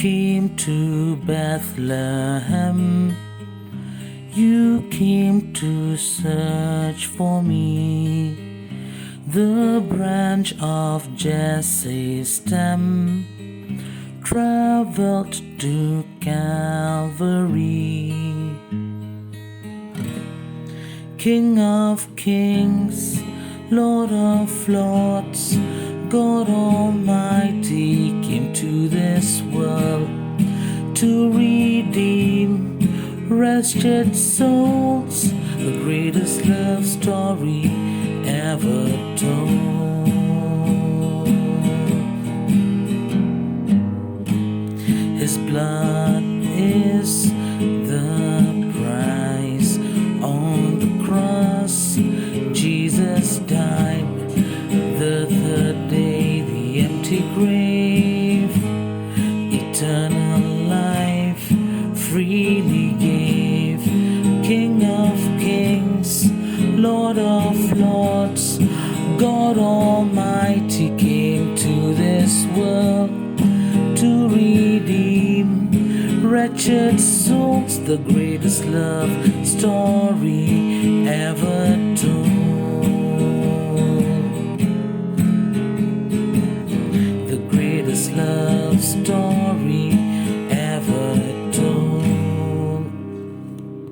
came to Bethlehem. You came to search for me. The branch of Jesse's stem traveled to Calvary. King of kings, Lord of lords, God Almighty came to this world to redeem wretched souls, the greatest love story ever told. His blood is the price on the cross. Jesus died the third day, the empty grave, eternal life freely gave. King of kings, Lord of lords, God Almighty came to this world to redeem wretched souls, the greatest love story ever told.